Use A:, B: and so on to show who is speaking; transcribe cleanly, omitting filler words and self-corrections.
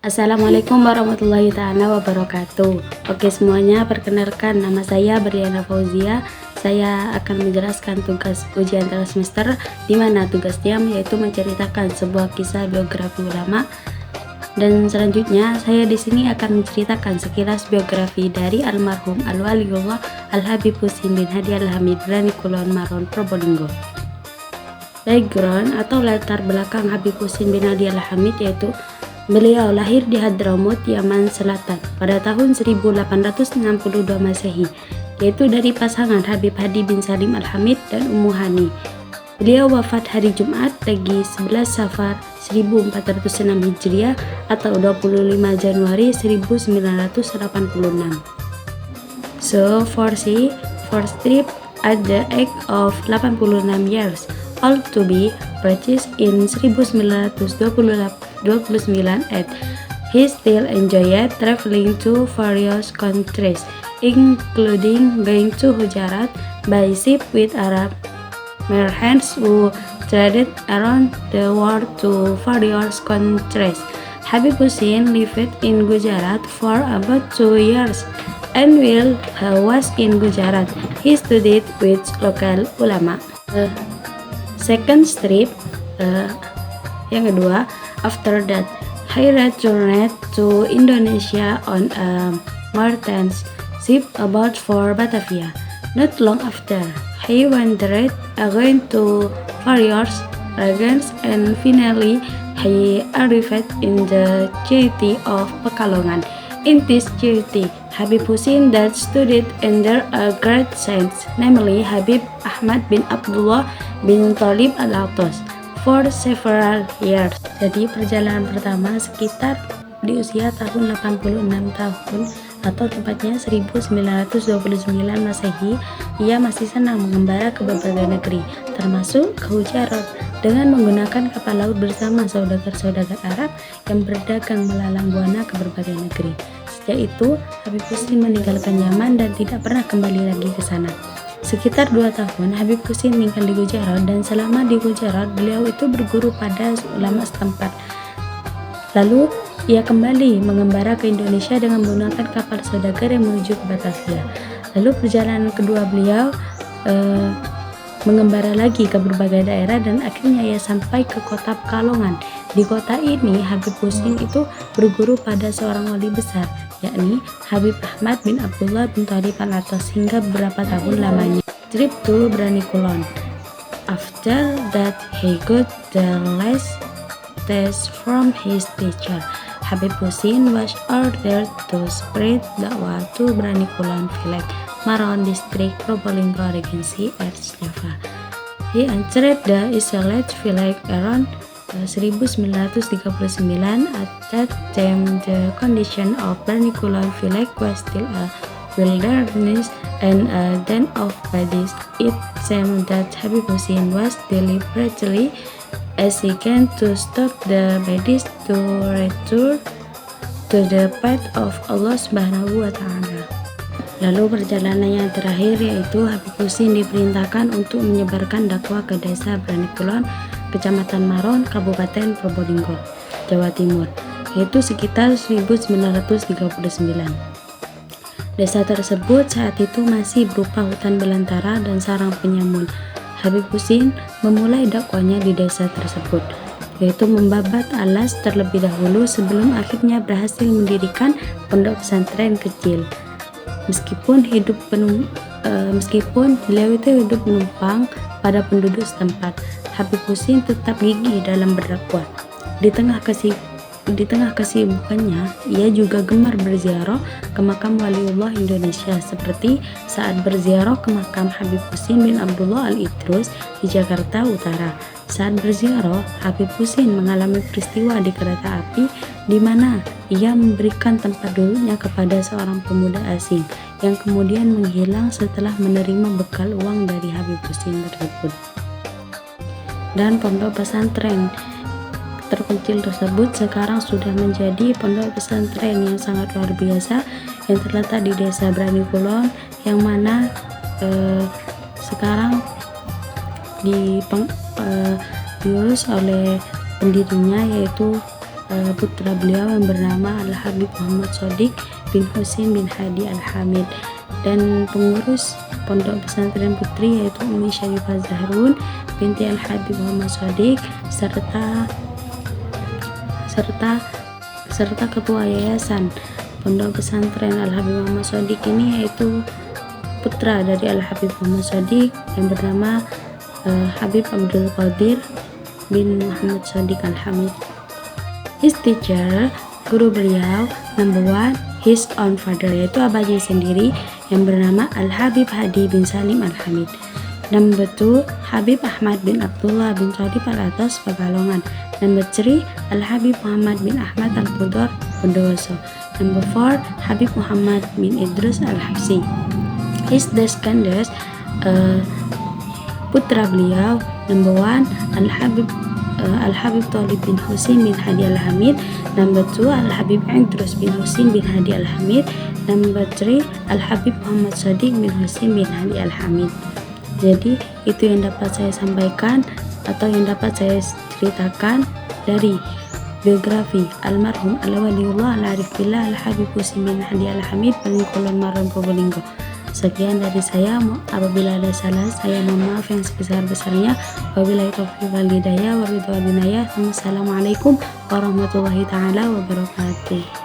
A: Assalamualaikum warahmatullahi ta'ala wabarakatuh. Oke semuanya, perkenalkan nama saya Briana Fauzia. Saya akan menjelaskan tugas ujian tengah semester, di mana tugasnya yaitu menceritakan sebuah kisah biografi ulama. Dan selanjutnya saya di sini akan menceritakan sekilas biografi dari almarhum Al-Waliullah Al-Habib Husin bin Hadi Al-Hamid Brani Kulon Maron Probolinggo. Background atau latar belakang Habib Husin bin Hadi Al-Hamid yaitu beliau lahir di Hadramaut, Yaman Selatan pada tahun 1862 Masehi, yaitu dari pasangan Habib Hadi bin Salim Al-Hamid dan Ummu Hani. Beliau wafat hari Jumat Legi 11 Safar 1406 Hijriah atau 25 Januari 1986. So, Forsi trip at the age of 86 years old to be purchased in 1929 and he still enjoyed traveling to various countries, including going to Gujarat by ship with Arab merchants who traded around the world to various countries. Habib Husin lived in Gujarat for about 2 years, and while he was in Gujarat, he studied with local ulama. Second trip, yang kedua, after that, he returned to Indonesia on a merchant ship about for Batavia. Not long after, he wandered again to various regions and finally he arrived in the city of Pekalongan. In this city, Habib Husin that studied under a great saints, namely Habib Ahmad bin Abdullah bin Thalib Al-Atas, for several years. Jadi perjalanan pertama sekitar di usia tahun 86 tahun atau tepatnya 1929 Masehi, ia masih senang mengembara ke berbagai negeri, termasuk ke Gujarat, dengan menggunakan kapal laut bersama saudagar-saudagar Arab yang berdagang melalang buana ke berbagai negeri. Sejak itu, Habib Husin meninggalkan Yaman dan tidak pernah kembali lagi ke sana. Sekitar 2 tahun, Habib Husin tinggal di Gujarat dan selama di Gujarat, beliau itu berguru pada ulama setempat. Lalu, ia kembali mengembara ke Indonesia dengan menggunakan kapal saudagar yang menuju ke Batavia. Lalu perjalanan kedua beliau mengembara lagi ke berbagai daerah dan akhirnya ia sampai ke kota Pekalongan. Di kota ini, Habib Husin itu berguru pada seorang wali besar, yakni Habib Ahmad bin Abdullah bin Thalib Al-Atas hingga beberapa tahun lamanya. Trip to Brani Kulon. After that, he got the last test from his teacher. Habib Husin was ordered to spread dakwah to Brani Kulon village, Maron district, Probolinggo Regency, East Java. He entered the isolated village around 1939. At that time, the condition of Brani Kulon village was still a wilderness and a den of bodies. It seemed that Habib Husin was deliberately seeking to stop the bodies to return to the path of Allah Subhanahu wa Ta'ala. Lalu perjalanan yang terakhir yaitu Habib Husin diperintahkan untuk menyebarkan dakwah ke desa Brani Kulon, Kecamatan Maron, Kabupaten Probolinggo, Jawa Timur, yaitu sekitar 1939. Desa tersebut saat itu masih berupa hutan belantara dan sarang penyamun. Habib Husin memulai dakwanya di desa tersebut, yaitu membabat alas terlebih dahulu sebelum akhirnya berhasil mendirikan pondok pesantren kecil. Meskipun beliau itu hidup menumpang pada penduduk setempat, Habib Husin tetap gigih dalam berdakwah. Di tengah kesibukannya, ia juga gemar berziarah ke makam Waliullah Indonesia, seperti saat berziarah ke makam Habib Husin bin Abdullah Al-Idrus di Jakarta Utara. Saat berziarah, Habib Husin mengalami peristiwa di kereta api di mana ia memberikan tempat duduknya kepada seorang pemuda asing yang kemudian menghilang setelah menerima bekal uang dari Habib Husin tersebut. Dan pondok pesantren terpencil tersebut sekarang sudah menjadi pondok pesantren yang sangat luar biasa yang terletak di desa Brani Kulon, yang mana sekarang diurus oleh pendirinya yaitu putra beliau yang bernama Al-Habib Muhammad Shadiq bin Husain bin Hadi Al-Hamid, dan pengurus Pondok Pesantren Putri yaitu Umi Syarifah Zahrun binti Al-Habib Muhammad Shadiq serta ketua yayasan Pondok Pesantren Al-Habib Muhammad Shadiq ini yaitu putra dari Al-Habib Muhammad Shadiq yang bernama Habib Abdul Qadir bin Muhammad Shadiq Al-Hamid. His teacher, guru beliau, number 1, his own father, yaitu abahnya sendiri yang bernama Al-Habib Hadi bin Salim Al-Hamid. Number 2, Habib Ahmad bin Abdullah bin Thalib Al-Atas Pekalongan. Number 3, Al-Habib Muhammad bin Ahmad Al-Qudor Bondowoso. Number 4, Habib Muhammad bin Idrus Al-Habsi. His descendants, putra beliau, number 1, Al-Habib Thalib bin Husain bin Hadi Al-Hamid. Number 2, Al-Habib Idrus bin Husain bin Hadi Al-Hamid. Number 3, Al-Habib Muhammad Shadiq bin Husain bin Hadi Al-Hamid. Jadi itu yang dapat saya sampaikan atau yang dapat saya ceritakan dari biografi almarhum Al-Waliullah Al-Arif Billah Al-Habib Husain bin Hadi Al-Hamid Kulon Maron Probolinggo. Sekian dari saya, apabila ada salah saya mohon maaf yang sebesar-besarnya. Wabillahi taufiq wal hidayah wa ridwan. Wassalamualaikum warahmatullahi taala wabarakatuh.